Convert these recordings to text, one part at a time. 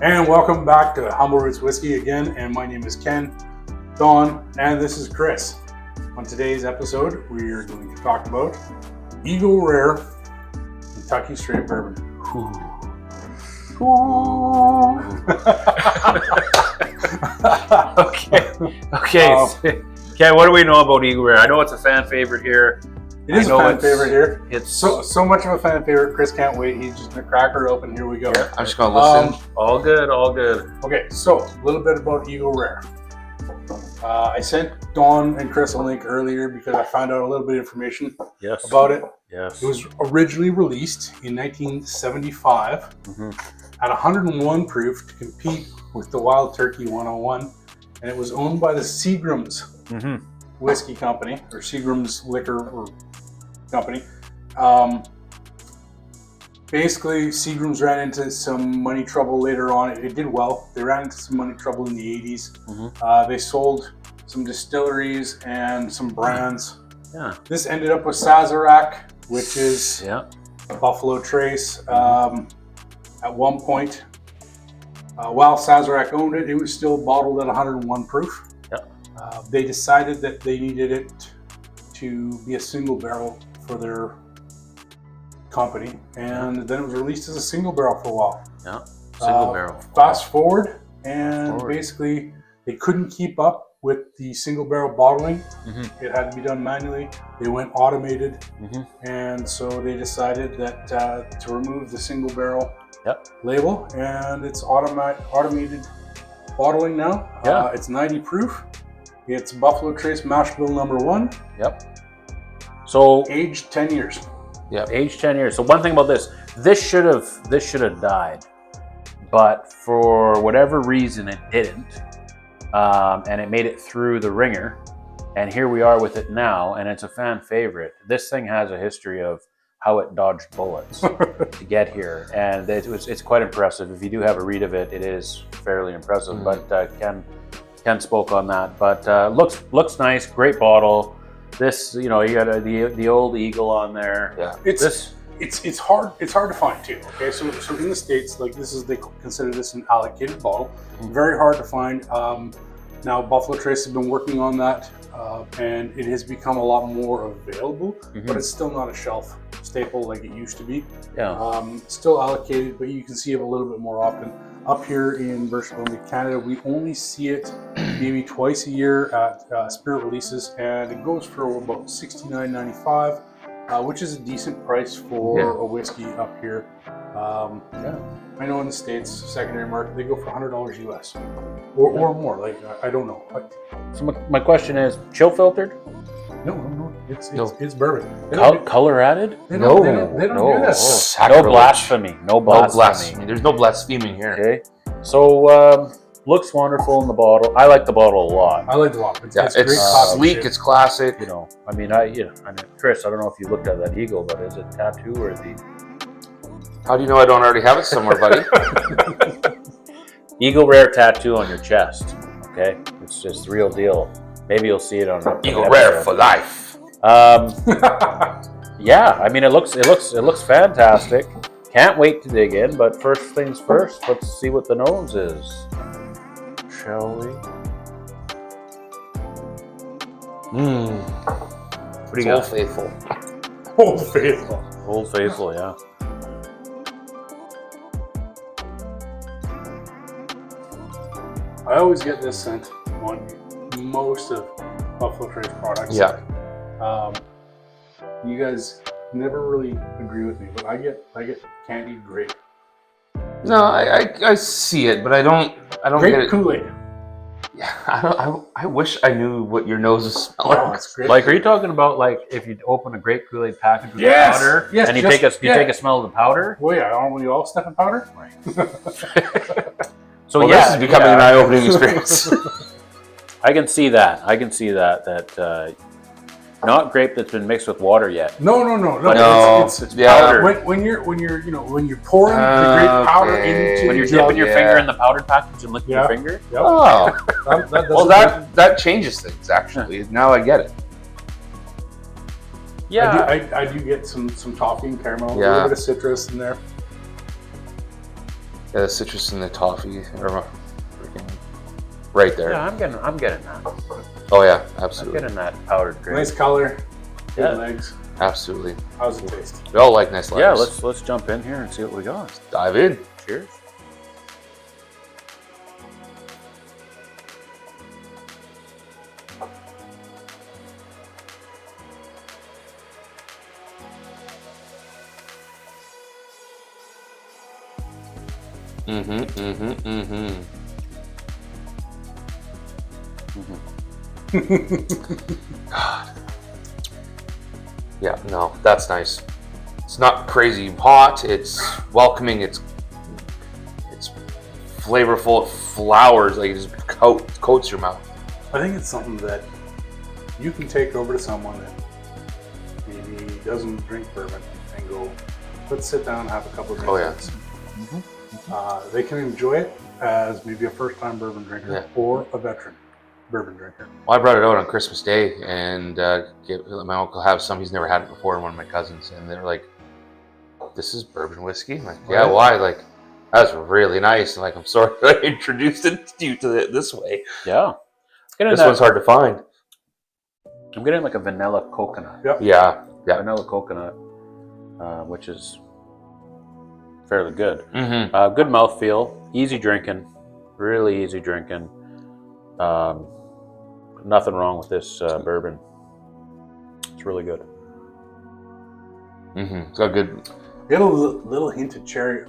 And welcome back to Humble Roots Whiskey again, and my name is Ken, Don, and this is Chris. On today's episode, we are going to talk about Eagle Rare Kentucky Straight Bourbon. Okay. Ken, what do we know about Eagle Rare? I know it's a fan favorite here. It is a fan favorite here. It's so much of a fan favorite. Chris can't wait. He's just gonna crack her open. Here we go. Yeah, I'm just gonna listen. All good. Okay, so a little bit about Eagle Rare. I sent Dawn and Chris a link earlier because I found out a little bit of information about it. Yes. It was originally released in 1975 at 101 proof to compete with the Wild Turkey 101, and it was owned by the Seagram's Whiskey Company, or Seagram's Liquor or Company. Basically, Seagram's ran into some money trouble later on. It did well. They ran into some money trouble in the 80s. They sold some distilleries and some brands. Yeah. This ended up with Sazerac, which is Buffalo Trace. At one point, while Sazerac owned it, it was still bottled at 101 proof. They decided that they needed it to be a single barrel for their company, and then it was released as a single barrel for a while. Yeah, single barrel. Fast forward, basically they couldn't keep up with the single barrel bottling. It had to be done manually. They went automated, and so they decided that to remove the single barrel label, and it's automated bottling now. It's 90 proof. It's Buffalo Trace Mash Bill number 1. So aged 10 years. Aged 10 years. So one thing about this should have died, but for whatever reason it didn't, and it made it through the ringer, and here we are with it now, and it's a fan favorite. This thing has a history of how it dodged bullets to get here, and it's quite impressive. If you do have a read of it, it is fairly impressive. But Ken spoke on that, but looks nice, great bottle. This, you got the old Eagle on there. Yeah, it's hard to find too. Okay, so in the States, like they consider this an allocated bottle. Very hard to find. Now Buffalo Trace has been working on that, and it has become a lot more available, but it's still not a shelf staple like it used to be. Still allocated, but you can see it a little bit more often. Up here in British Columbia, Canada, we only see it maybe twice a year at spirit releases, and it goes for about $69.95, which is a decent price for a whiskey up here. I know in the States, secondary market, they go for $100 US or more. Like, I don't know. So my question is, chill filtered? No. It's bourbon. Color added? They don't do this. No blasphemy. No blasphemy. There's no blaspheming here. Okay. So looks wonderful in the bottle. I like the bottle a lot. I like the bottle. It's great, sleek. It's classic. I mean, Chris, I don't know if you looked at that Eagle, but is it tattoo worthy? How do you know I don't already have it somewhere, buddy? Eagle Rare tattoo on your chest. Okay, it's just the real deal. Maybe you'll see it on Eagle Rare for life. Yeah, I mean it looks fantastic. Can't wait to dig in, but first things first, let's see what the nose is. Shall we? What do you got? Old Faithful. Old Faithful, yeah. I always get this scent on most of Buffalo Trace products. You guys never really agree with me, but I get candied grape. No, I see it, but I don't grape get it. Kool-Aid. Yeah, I wish I knew what your nose is smelling. Oh, it's great. Like, are you talking about like if you open a grape Kool-Aid package with powder, and you take a smell of the powder? Well, yeah, aren't we all sniffing powder? Right. So this is becoming an eye-opening experience. I can see that. That not grape that's been mixed with water yet. No. It's powder. When you're pouring the grape powder into when you're dipping your finger in the powdered package and licking your finger. Yep. Oh, that changes things. Actually, now I get it. Yeah, I do get some toffee and caramel, a little bit of citrus in there. Yeah, the citrus and the toffee are freaking right there. Yeah, I'm getting that. Oh yeah, I'm absolutely. getting that powdered grape. Nice color, good Yeah. legs. Absolutely. How's it taste? We all like nice legs. Yeah, let's jump in here and see what we got. dive in. Cheers. God. Yeah, no, that's nice. It's not crazy hot. It's welcoming. It's flavorful. It flowers, like it just coats your mouth. I think it's something that you can take over to someone that maybe doesn't drink bourbon and go, let's sit down and have a couple of drinks. Oh, yeah. of this. They can enjoy it as maybe a first-time bourbon drinker Yeah. or a veteran bourbon drinker. Well, I brought it out on Christmas Day and let my uncle have some. He's never had it before, and one of my cousins, and they're like, "This is bourbon whiskey." I'm like, "Yeah, Right. why?" Like, that's really nice. And like, I'm sorry I introduced it to you this way. Yeah. This one's hard to find. I'm getting like a vanilla coconut. Yep. Yeah. Vanilla coconut, which is fairly good. Mm-hmm. Good mouthfeel, easy drinking, really easy drinking. Nothing wrong with this bourbon. It's really good. Mm-hmm. It's got good. Get a little hint of cherry.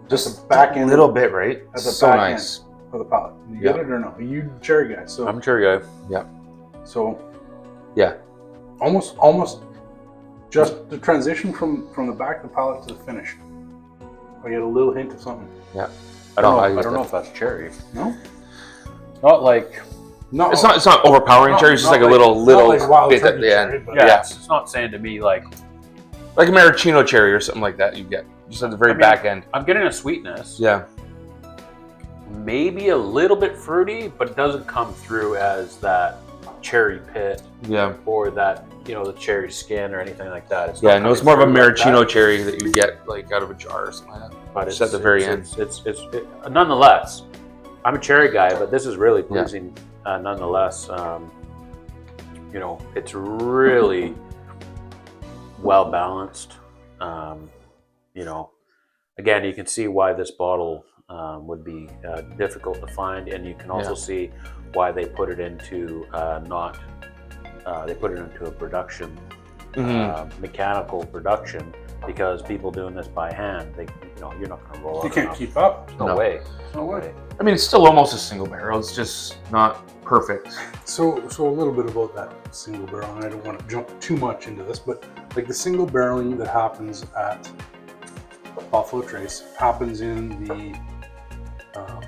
Just the back end. a little bit, right? At the So back nice. end for the palate. You Yeah. get it or no? You cherry guy. So I'm a cherry guy. So Yeah. almost just the transition from the back of the palate to the finish. I get a little hint of something. Yeah. I don't No, know. I don't know if that's cherry. No, Not like no, It's not overpowering cherry. It's just not like a little not like wild bit at turkey the cherry, end. but Yeah. It's not saying to me like Like a maraschino cherry or something like that. You get just at the very back end. I'm getting a sweetness. Yeah. Maybe a little bit fruity, but it doesn't come through as that cherry pit Yeah. or that the cherry skin or anything like that. It's Yeah. not No, it's coming more of a through like maraschino that. cherry that you get like out of a jar or something like that. But Just at the very end. It's nonetheless. I'm a cherry guy, but this is really pleasing nonetheless. It's really well balanced. Again, you can see why this bottle would be difficult to find, and you can also see why they put it into they put it into a production, mechanical production, because people doing this by hand, you're not going to roll. you can't keep up. No way. No way. I mean, it's still almost a single barrel. It's just not perfect. So a little bit about that single barrel, and I don't want to jump too much into this, but like the single barreling that happens at Buffalo Trace happens in the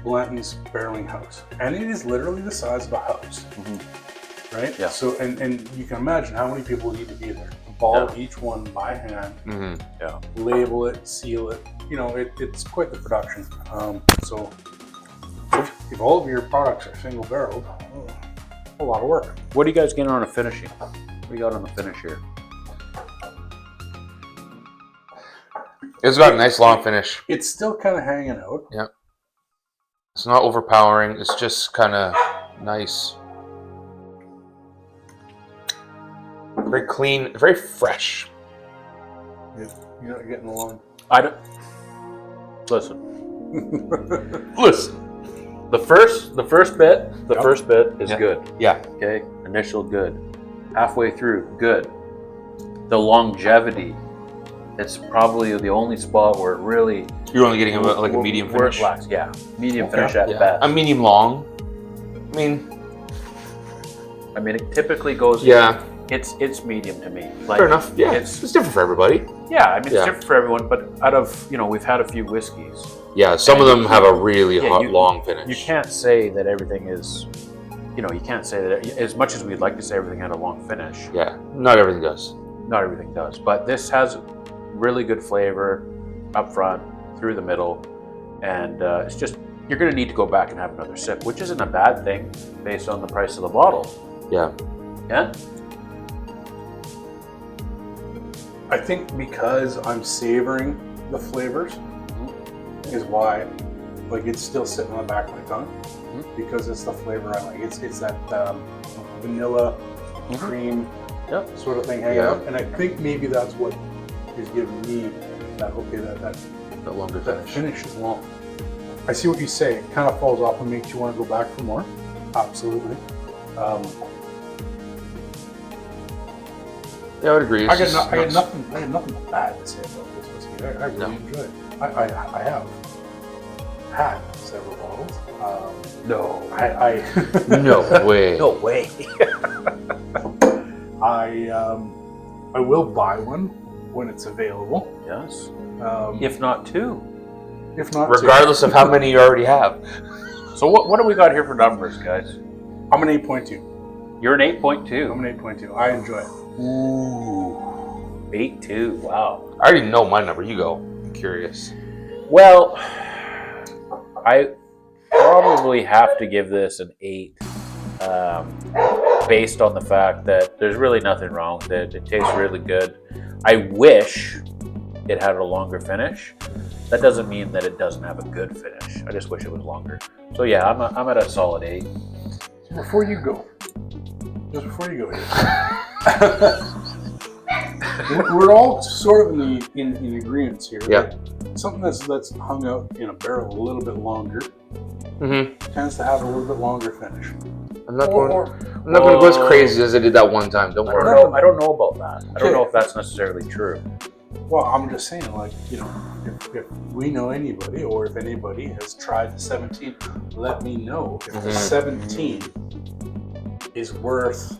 Blanton's barreling house, and it is literally the size of a house, right? Yeah. So and you can imagine how many people need to be there to bottle each one by hand, label it, seal it. It's quite the production. So if all of your products are single barreled, a lot of work. What are you guys getting on a finishing? What do you got on the finish here? It's got a nice long finish. It's still kind of hanging out. Yeah. It's not overpowering. It's just kind of nice. Very clean, very fresh. You're not getting along. I don't. Listen. Listen. The first bit is Yeah. good. Yeah. Okay. Initial good. Halfway through, good. The longevity. It's probably the only spot where it really. You're only getting like a medium where finish. it lacks. Yeah. Medium Okay. finish at Yeah. best. A medium long. I mean, it typically goes. Yeah. It's medium to me. Like, Fair enough. Yeah. It's different for everybody. yeah. I mean, Yeah. it's different for everyone. But out of we've had a few whiskeys. Yeah. Some of them have a really hot, you- long finish. You can't say that everything is. You can't say that as much as we'd like to say everything had a long finish. Yeah. Not everything does. Not everything does, but this has really good flavor up front, through the middle, and it's just you're going to need to go back and have another sip, which isn't a bad thing based on the price of the bottle. Yeah. Yeah. I think because I'm savoring the flavors is why like it's still sitting on the back of my tongue because it's the flavor I like. It's that vanilla cream sort of thing hanging out, and I think maybe that's what is giving me that longer that finish is long. I see what you say. It kind of falls off and makes you want to go back for more. Absolutely. Yeah, I would agree. I got nothing bad to say about this whiskey. I really enjoy it. I have had several bottles. No. No way. No way. I will buy one when it's available. Yes. If If not two. Regardless of how many you already have. So what do we got here for numbers, guys? I'm an 8.2. You're an 8.2. I'm an 8.2. I enjoy it. Ooh. 8.2. Wow. I already know my number. You go. I'm curious. Well, I probably have to give this an 8, based on the fact that there's really nothing wrong with it. It tastes really good. I wish it had a longer finish. That doesn't mean that it doesn't have a good finish. I just wish it was longer. So yeah, I'm at a solid 8. Before you go here, we're all sort of in agreement here. Yeah. Something that's hung out in a barrel a little bit longer Mm-hmm. tends to have a little bit longer finish. I'm not going to go as crazy as I did that one time. Don't worry. I don't know about that. I don't know if that's necessarily true. Well, I'm just saying, like, if we know anybody, or if anybody has tried the 17, let me know if the 17 is worth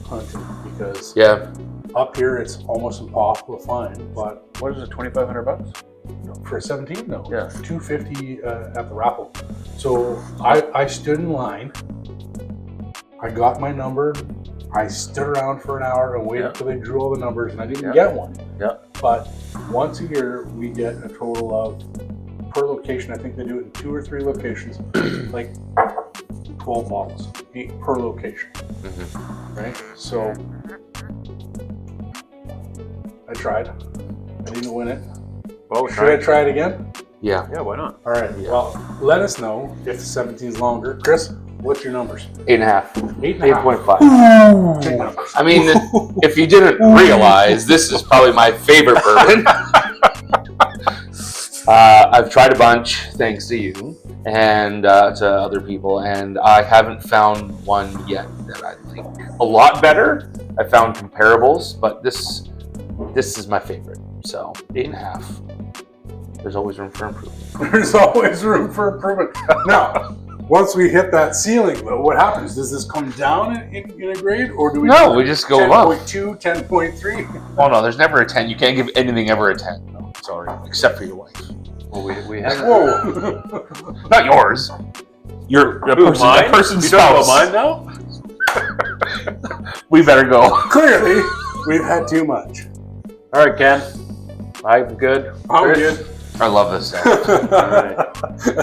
hunting, because up here it's almost impossible to find. But What is it, $2,500? for a 17, no, Yeah. $250 at the raffle. So I stood in line. I got my number. I stood around for an hour and waited until they drew all the numbers, and I didn't get one. Yeah. But once a year, we get a total of, per location, I think they do it in 2 or 3 locations, like 12 bottles, 8 per location. Right? So I tried. I didn't win it. Well, Should I try it again? Yeah. Yeah, why not? All right. Well, let us know if the 17 is longer. Chris, what's your numbers? 8.5. 8.5. 8.5. Big numbers. I mean, if you didn't realize, this is probably my favorite bourbon. I've tried a bunch, thanks to you and to other people, and I haven't found one yet that I think a lot better. I found comparables, but this is my favorite. So 8.5. There's always room for improvement. There's always room for improvement. Now, once we hit that ceiling, though, what happens? Does this come down in a grade, or do we? No, we just go up. 10.2, 10.3. Oh no, there's never a 10. You can't give anything ever a 10. No, sorry, except for your wife. Well, we have. Whoa! Not yours. Your a person's You spouse. talking about mine now? We better go. Clearly, we've had too much. All right, Ken. I'm good. I'm Chris? good. I love this stuff.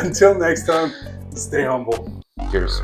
Until next time, stay humble. Cheers.